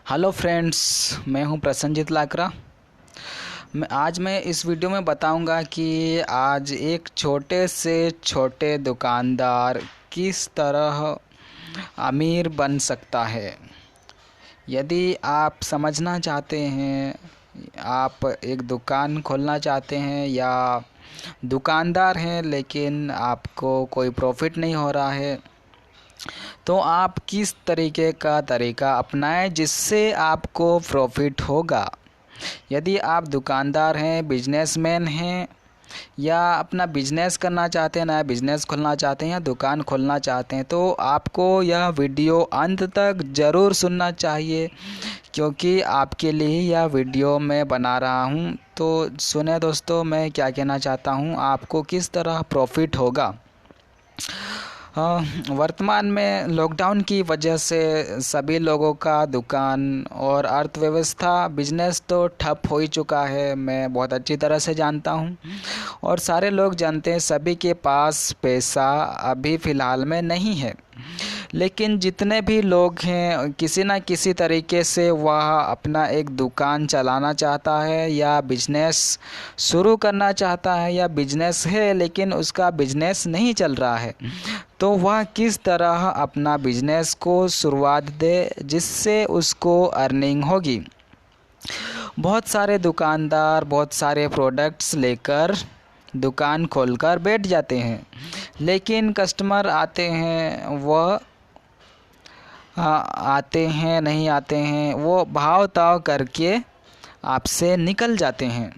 Hello friends, मैं हूं प्रसन्नजीत लाकरा। आज मैं इस वीडियो में बताऊंगा कि आज एक छोटे से छोटे दुकानदार किस तरह अमीर बन सकता है। यदि आप समझना चाहते हैं, आप एक दुकान खोलना चाहते हैं या दुकानदार हैं लेकिन आपको कोई प्रॉफिट नहीं हो रहा है, तो आप किस तरीके का तरीका अपनाएं जिससे आपको प्रॉफिट होगा। यदि आप दुकानदार हैं, बिजनेसमैन हैं या अपना बिजनेस करना चाहते हैं, नया बिजनेस खोलना चाहते हैं या दुकान खोलना चाहते हैं, तो आपको यह वीडियो अंत तक ज़रूर सुनना चाहिए, क्योंकि आपके लिए यह वीडियो मैं बना रहा हूं। तो सुने दोस्तों, मैं क्या कहना चाहता हूं, आपको किस तरह प्रॉफिट होगा। वर्तमान में लॉकडाउन की वजह से सभी लोगों का दुकान और अर्थव्यवस्था बिजनेस तो ठप हो ही चुका है। मैं बहुत अच्छी तरह से जानता हूं और सारे लोग जानते हैं, सभी के पास पैसा अभी फ़िलहाल में नहीं है। लेकिन जितने भी लोग हैं, किसी न किसी तरीके से वह अपना एक दुकान चलाना चाहता है या बिजनेस शुरू करना चाहता है, या बिजनेस है लेकिन उसका बिजनेस नहीं चल रहा है, तो वह किस तरह अपना बिजनेस को शुरुआत दे जिससे उसको अर्निंग होगी। बहुत सारे दुकानदार बहुत सारे प्रोडक्ट्स लेकर दुकान खोलकर बैठ जाते हैं, लेकिन कस्टमर आते हैं, वह आते हैं नहीं आते हैं, वो भाव ताव करके आपसे निकल जाते हैं,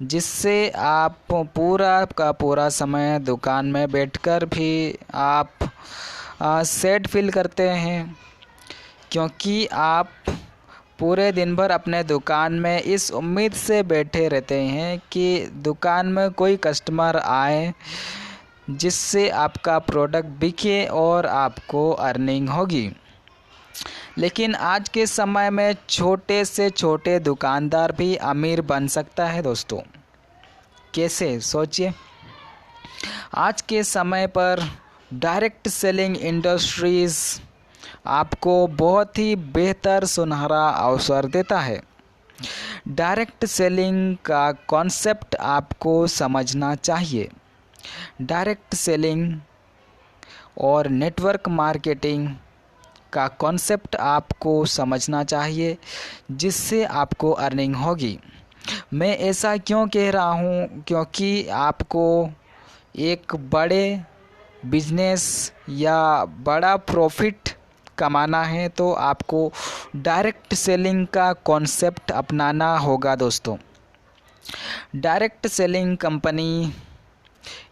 जिससे आप पूरा का पूरा समय दुकान में बैठकर भी आप सैड फील करते हैं, क्योंकि आप पूरे दिन भर अपने दुकान में इस उम्मीद से बैठे रहते हैं कि दुकान में कोई कस्टमर आए जिससे आपका प्रोडक्ट बिके और आपको अर्निंग होगी। लेकिन आज के समय में छोटे से छोटे दुकानदार भी अमीर बन सकता है दोस्तों। कैसे, सोचिए। आज के समय पर डायरेक्ट सेलिंग इंडस्ट्रीज़ आपको बहुत ही बेहतर सुनहरा अवसर देता है। डायरेक्ट सेलिंग का कॉन्सेप्ट आपको समझना चाहिए। डायरेक्ट सेलिंग और नेटवर्क मार्केटिंग का कॉन्सेप्ट आपको समझना चाहिए, जिससे आपको अर्निंग होगी। मैं ऐसा क्यों कह रहा हूँ, क्योंकि आपको एक बड़े बिजनेस या बड़ा प्रॉफिट कमाना है तो आपको डायरेक्ट सेलिंग का कॉन्सेप्ट अपनाना होगा दोस्तों। डायरेक्ट सेलिंग कंपनी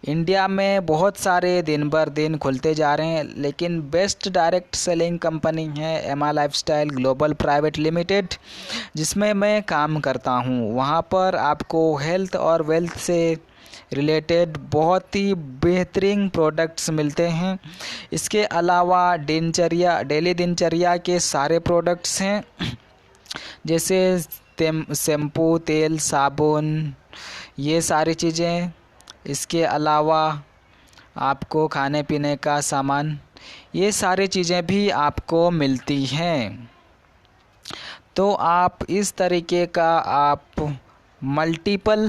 इंडिया में बहुत सारे दिन भर दिन खुलते जा रहे हैं, लेकिन बेस्ट डायरेक्ट सेलिंग कंपनी है एमा लाइफस्टाइल ग्लोबल प्राइवेट लिमिटेड, जिसमें मैं काम करता हूं। वहां पर आपको हेल्थ और वेल्थ से रिलेटेड बहुत ही बेहतरीन प्रोडक्ट्स मिलते हैं। इसके अलावा डेली दिनचर्या के सारे प्रोडक्ट्स हैं, जैसे शैम्पू, तेल, साबुन, ये सारी चीज़ें। इसके अलावा आपको खाने पीने का सामान, ये सारी चीज़ें भी आपको मिलती हैं। तो आप इस तरीके का मल्टीपल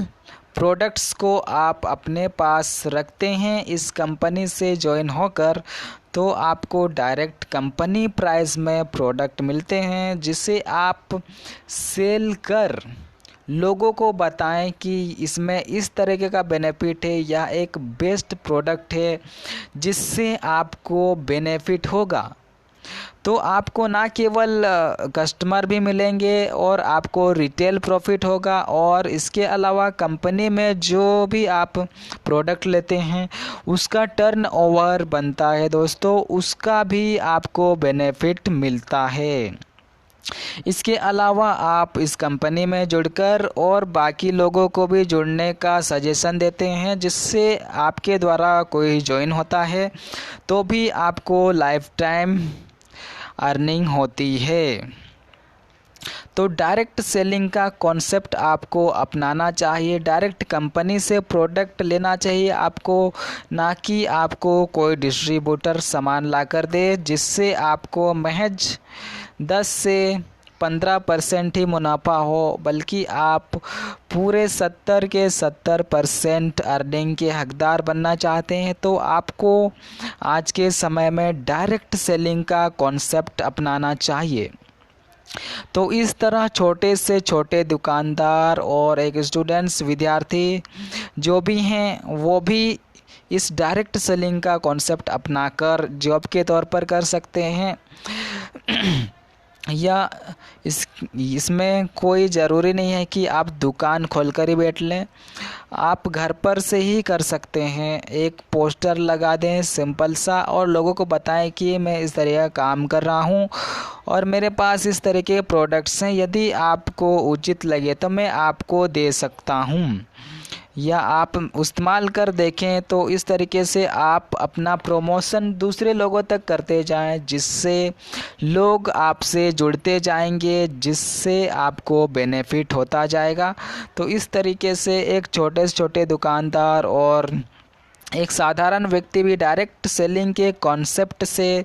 प्रोडक्ट्स को आप अपने पास रखते हैं इस कंपनी से ज्वाइन होकर, तो आपको डायरेक्ट कंपनी प्राइस में प्रोडक्ट मिलते हैं, जिसे आप सेल कर लोगों को बताएं कि इसमें इस तरीके का बेनिफिट है या एक बेस्ट प्रोडक्ट है जिससे आपको बेनिफिट होगा। तो आपको ना केवल कस्टमर भी मिलेंगे और आपको रिटेल प्रॉफिट होगा, और इसके अलावा कंपनी में जो भी आप प्रोडक्ट लेते हैं उसका टर्नओवर बनता है दोस्तों, उसका भी आपको बेनिफिट मिलता है। इसके अलावा आप इस कंपनी में जुड़कर और बाकी लोगों को भी जुड़ने का सजेशन देते हैं, जिससे आपके द्वारा कोई ज्वाइन होता है तो भी आपको लाइफ टाइम अर्निंग होती है। तो डायरेक्ट सेलिंग का कॉन्सेप्ट आपको अपनाना चाहिए। डायरेक्ट कंपनी से प्रोडक्ट लेना चाहिए आपको, ना कि आपको कोई डिस्ट्रीब्यूटर सामान ला कर दे, जिससे आपको महज 10 से 15% ही मुनाफा हो, बल्कि आप पूरे 70 के 70% अर्निंग के हकदार बनना चाहते हैं, तो आपको आज के समय में डायरेक्ट सेलिंग का कॉन्सेप्ट अपनाना चाहिए। तो इस तरह छोटे से छोटे दुकानदार और एक स्टूडेंट्स, विद्यार्थी जो भी हैं, वो भी इस डायरेक्ट सेलिंग का कॉन्सेप्ट अपनाकर जॉब के तौर पर कर सकते हैं। या इसमें कोई ज़रूरी नहीं है कि आप दुकान खोलकर ही बैठ लें, आप घर पर से ही कर सकते हैं। एक पोस्टर लगा दें सिंपल सा, और लोगों को बताएं कि मैं इस तरह का काम कर रहा हूं और मेरे पास इस तरह के प्रोडक्ट्स हैं, यदि आपको उचित लगे तो मैं आपको दे सकता हूं, या आप इस्तेमाल कर देखें। तो इस तरीके से आप अपना प्रमोशन दूसरे लोगों तक करते जाएं, जिससे लोग आपसे जुड़ते जाएंगे, जिससे आपको बेनिफिट होता जाएगा। तो इस तरीके से एक छोटे से छोटे दुकानदार और एक साधारण व्यक्ति भी डायरेक्ट सेलिंग के कॉन्सेप्ट से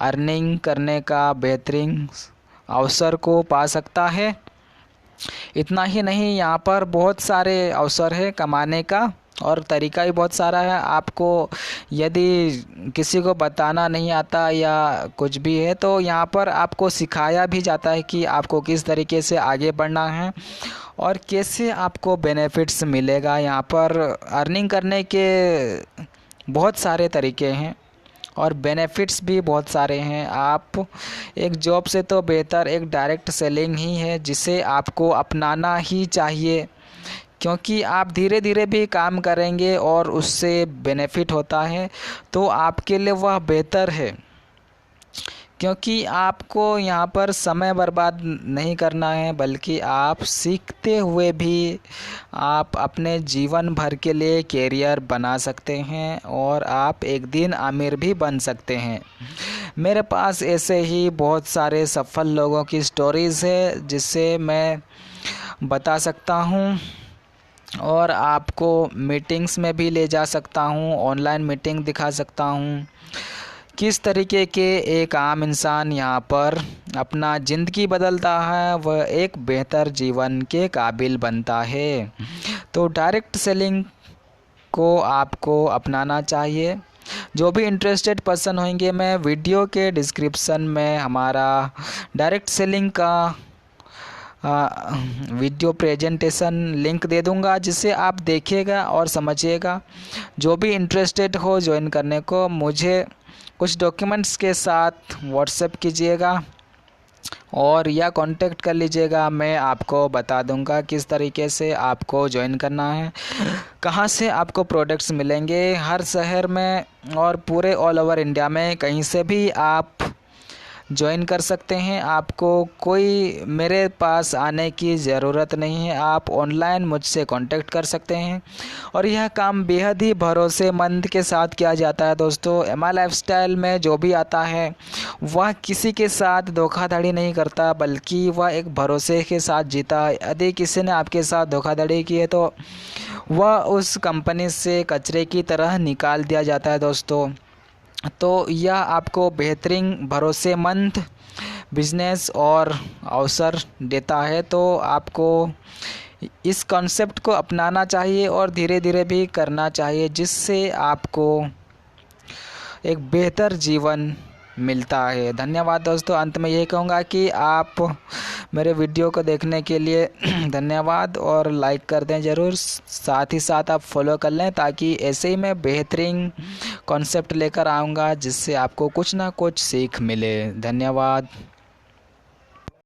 अर्निंग करने का बेहतरीन अवसर को पा सकता है। इतना ही नहीं, यहाँ पर बहुत सारे अवसर है कमाने का, और तरीका भी बहुत सारा है। आपको यदि किसी को बताना नहीं आता या कुछ भी है, तो यहाँ पर आपको सिखाया भी जाता है कि आपको किस तरीके से आगे बढ़ना है और कैसे आपको बेनिफिट्स मिलेगा। यहाँ पर अर्निंग करने के बहुत सारे तरीके हैं और बेनिफिट्स भी बहुत सारे हैं। आप एक जॉब से तो बेहतर एक डायरेक्ट सेलिंग ही है, जिसे आपको अपनाना ही चाहिए, क्योंकि आप धीरे धीरे भी काम करेंगे और उससे बेनिफिट होता है, तो आपके लिए वह बेहतर है। क्योंकि आपको यहाँ पर समय बर्बाद नहीं करना है, बल्कि आप सीखते हुए भी आप अपने जीवन भर के लिए कैरियर बना सकते हैं और आप एक दिन अमीर भी बन सकते हैं। मेरे पास ऐसे ही बहुत सारे सफल लोगों की स्टोरीज़ है, जिससे मैं बता सकता हूँ और आपको मीटिंग्स में भी ले जा सकता हूँ, ऑनलाइन मीटिंग दिखा सकता हूँ, किस तरीके के एक आम इंसान यहाँ पर अपना ज़िंदगी बदलता है, वह एक बेहतर जीवन के काबिल बनता है। तो डायरेक्ट सेलिंग को आपको अपनाना चाहिए। जो भी इंटरेस्टेड पर्सन होंगे, मैं वीडियो के डिस्क्रिप्शन में हमारा डायरेक्ट सेलिंग का वीडियो प्रेजेंटेशन लिंक दे दूंगा, जिसे आप देखिएगा और समझिएगा। जो भी इंटरेस्टेड हो ज्वाइन करने को, मुझे कुछ डॉक्यूमेंट्स के साथ व्हाट्सएप कीजिएगा और या कांटेक्ट कर लीजिएगा। मैं आपको बता दूंगा किस तरीके से आपको ज्वाइन करना है, कहाँ से आपको प्रोडक्ट्स मिलेंगे। हर शहर में और पूरे ऑल ओवर इंडिया में कहीं से भी आप ज्वाइन कर सकते हैं। आपको कोई मेरे पास आने की ज़रूरत नहीं है, आप ऑनलाइन मुझसे कांटेक्ट कर सकते हैं और यह काम बेहद ही भरोसेमंद के साथ किया जाता है। दोस्तों, एमआई लाइफस्टाइल में जो भी आता है वह किसी के साथ धोखाधड़ी नहीं करता, बल्कि वह एक भरोसे के साथ जीता। यदि किसी ने आपके साथ धोखाधड़ी की है, तो वह उस कंपनी से कचरे की तरह निकाल दिया जाता है। दोस्तों, तो यह आपको बेहतरीन भरोसेमंद बिजनेस और अवसर देता है। तो आपको इस कॉन्सेप्ट को अपनाना चाहिए और धीरे धीरे भी करना चाहिए, जिससे आपको एक बेहतर जीवन मिलता है। धन्यवाद दोस्तों। अंत में यही कहूँगा कि आप मेरे वीडियो को देखने के लिए धन्यवाद, और लाइक कर दें ज़रूर। साथ ही साथ आप फॉलो कर लें, ताकि ऐसे ही मैं बेहतरीन कॉन्सेप्ट लेकर आऊँगा, जिससे आपको कुछ ना कुछ सीख मिले। धन्यवाद।